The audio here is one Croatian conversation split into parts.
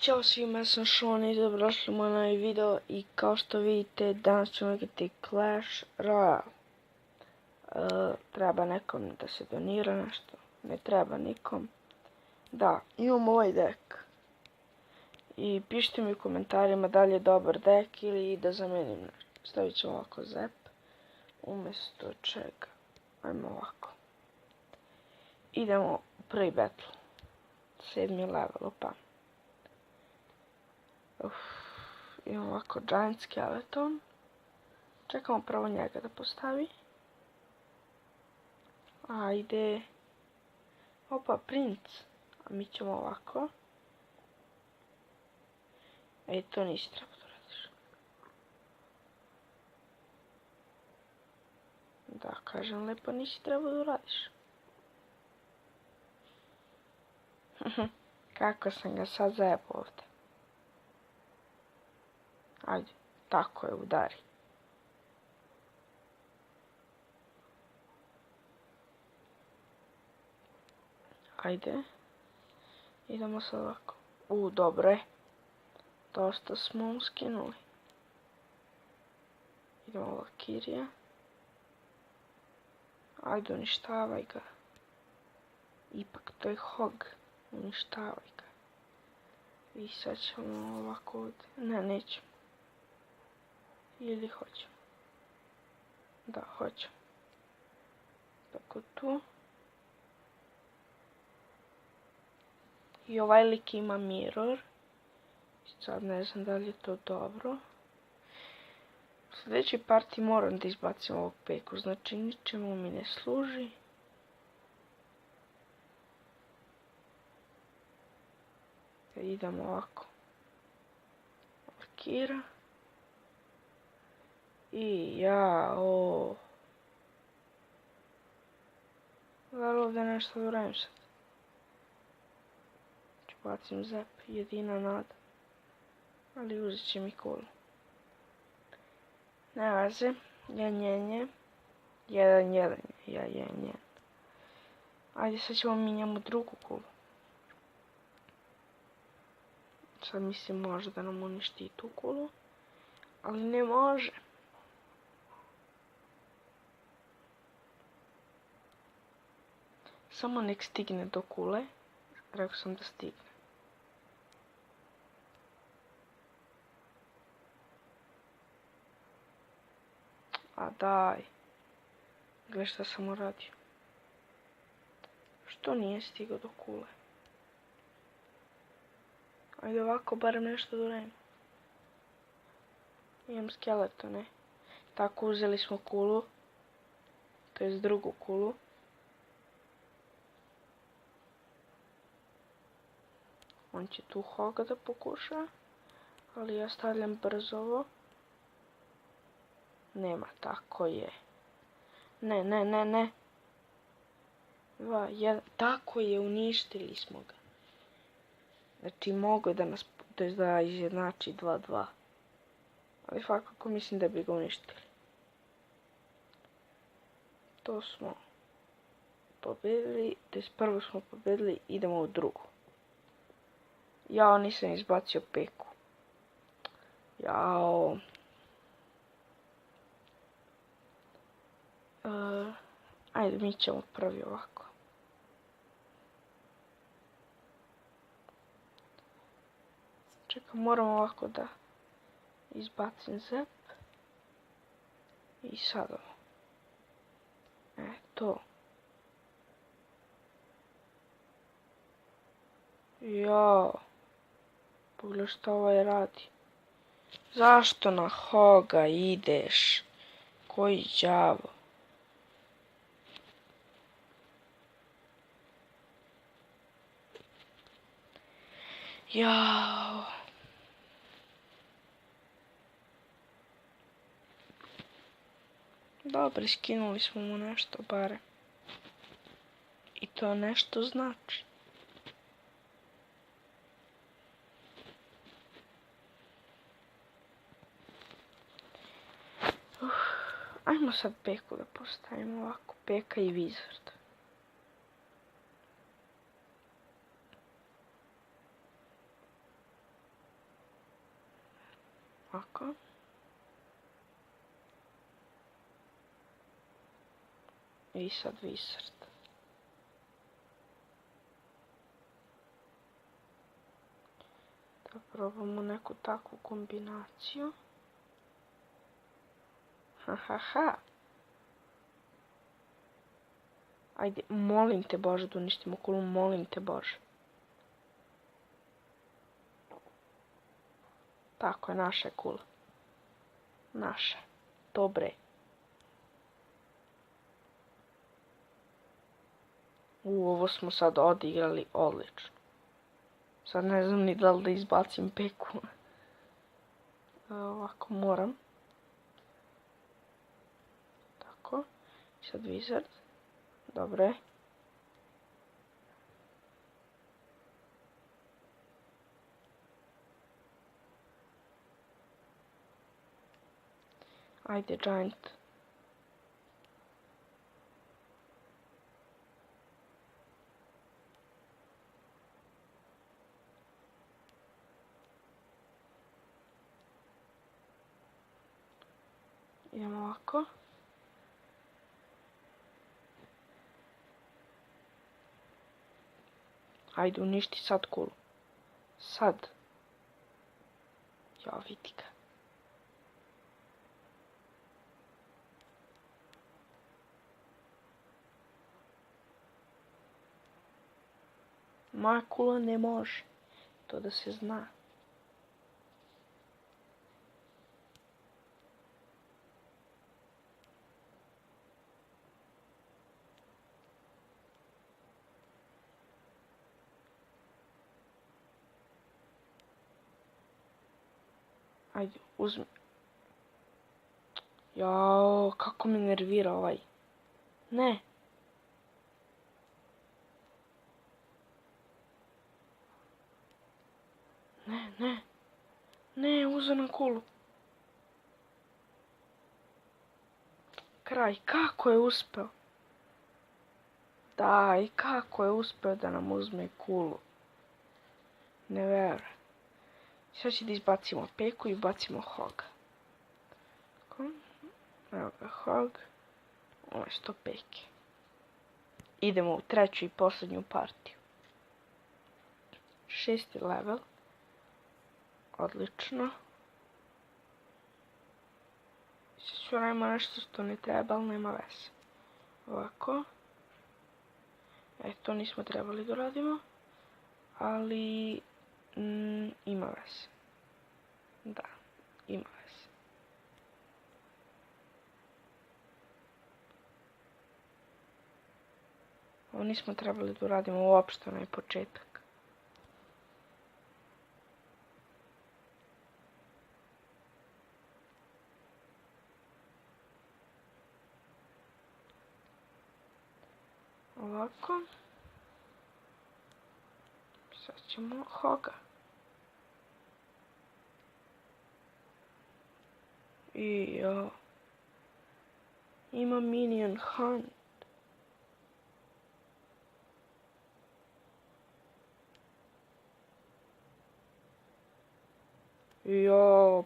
Ćao svima, ja sam Sean i dobrodošli u moj novi video i kao što vidite danas ćemo igrati Clash Royale. Treba nekom da se donira nešto, ne treba nikom. Da, imam ovaj dek. I pišite mi u komentarima da li je dobar dek ili da zamenim nešto. Stavit ću ovako zep, umjesto čega. Ajmo ovako. Idemo u prvi battle. 7. level, opa. Imam ovako Giant Skeleton. Čekamo prvo njega da postavi. Ajde. Opa, princ. A mi ćemo ovako. To nisi treba da radiš. Da, kažem lepo, nisi treba da radiš. Kako sam ga sad zajebao ovdje. Ajde, tako je, udari. Ajde. Idemo sad ovako. Dobro je. Dosta smo mu skinuli. Idemo Valkyrija. Ajde, uništavaj ga. Ipak to je Hog. Uništavaj ga. I sad ćemo ovako ovdje. Ne, nećemo. Ili hoćemo. Da, hoćemo. Tako tu. I ovaj lik ima mirror. Sad ne znam da li je to dobro. U sljedećoj partiji moram da izbacim ovog peku. Znači ničemu mi ne služi. Idemo ovako. Valkyra. I jao. Da li ovdje nešto da uradim sad? Ću bacim zep, jedina nada. Ali uzet će mi kulu. Ne vaze. Janjenje. 1-1. Janjenje. Ajde, sad ćemo mi njemu drugu kulu. Sad mislim može da nam uništi i tu kulu. Ali ne može. Samo nek stigne do kule. Rekao sam da stigne. A daj. Gle šta sam uradio. Što nije stigao do kule? Ajde ovako barem nešto da uradim. Imam skeletone. Tako uzeli smo kulu. To jest drugu kulu. On će tu Hoga da pokuša. Ali ja stavljam brzo ovo. Nema, tako je. Ne. 2, 1. Tako je, uništili smo ga. Znači mogo je da nas, to je da izjednači 2-2. Ali svakako mislim da bi ga uništili. To smo pobedili, to je prvo smo pobedili, idemo u drugu. Jao, nisam izbacio peku. Jao. Ajde, mi ćemo prvi ovako. Čekaj, moram ovako da izbacim zep. I sad ovo. To. Jao. Pogledaj što ovaj radi. Zašto na Hoga ideš? Koji đavo? Jao. Dobro, skinuli smo mu nešto bare. I to nešto znači. Ajmo sad peku da postavimo ovako. Peka i Wizard. ovako. I sad Wizard. Da probamo neku takvu kombinaciju. Ha. Ajde, molim te Bože da uništimo kulu, molim te Bože. Tako je, naša je kula. Naša. Dobre. Ovo smo sad odigrali odlično. Sad ne znam ni da li da izbacim peku. Ovako moram. Tako. Sad Wizard. Dobre. Ajde, Giant. Idemo ovako. Ajde, uništi sad kulu. Sad. Ja, vidi ga. Moja kula ne može. To da se zna. Ajde, uzmi. Jao, kako me nervira ovaj. Ne. Ne, uzeo nam kulu. Kraj, kako je uspeo? Daj, kako je uspeo da nam uzme kulu? Ne verujem. Sad će da izbacimo peku i bacimo Hoga. Evo ga Hog. Umjesto peke. Idemo u treću i posljednju partiju. 6. level. Odlično. Sad ću radimo nešto što ne treba, ali nema veze. Ovako. To nismo trebali da radimo. Ali ima veze. Da, ima veze. Ovo nismo trebali da uradimo uopšte onaj početak. Ovako. Sad ćemo Hoga. I ima Minion Hunt.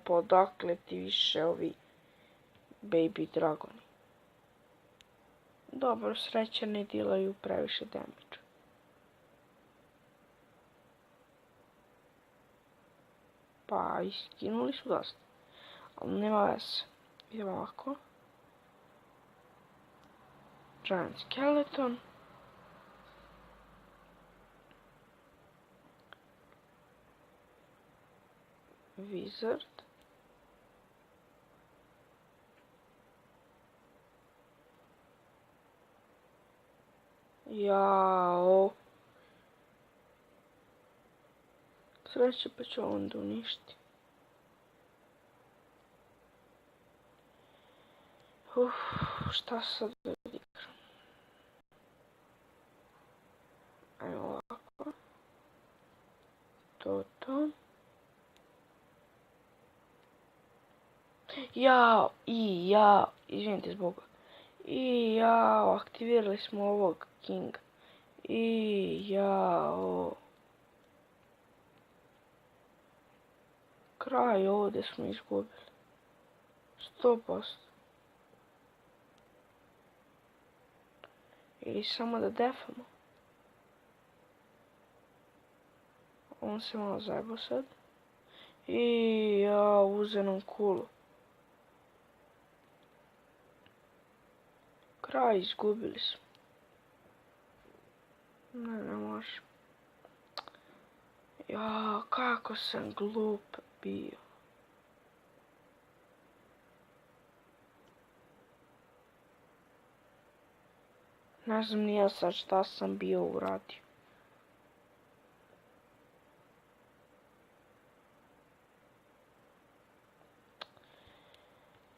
Pa odakle ti više ovi Baby Dragoni? Dobro, sreće ne dilaju previše damage. Pa, iskinuli su dosta. Ali nema veze. Idemo ovako. Giant Skeleton. Wizard. Jao. Sreće pa ću onda uništiti. Šta sad da igram? Ajmo ovako. To. Jao, izvinite zbog. Aktivirali smo ovog Kinga. Kraj, ovdje smo izgubili. 100%. Ili samo da defamo. On se malo zajebao sad. I ja uze nam kulu. Kraj, izgubili smo. Ne može. Ja, kako sam glup bio. Ne znam ni ja sad šta sam bio uradio.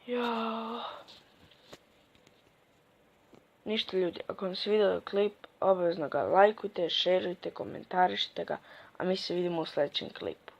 Ja. Ništa ljudi, ako vam se vidio klip, obavezno ga lajkujte, šerujte, komentarišite ga, a mi se vidimo u sljedećem klipu.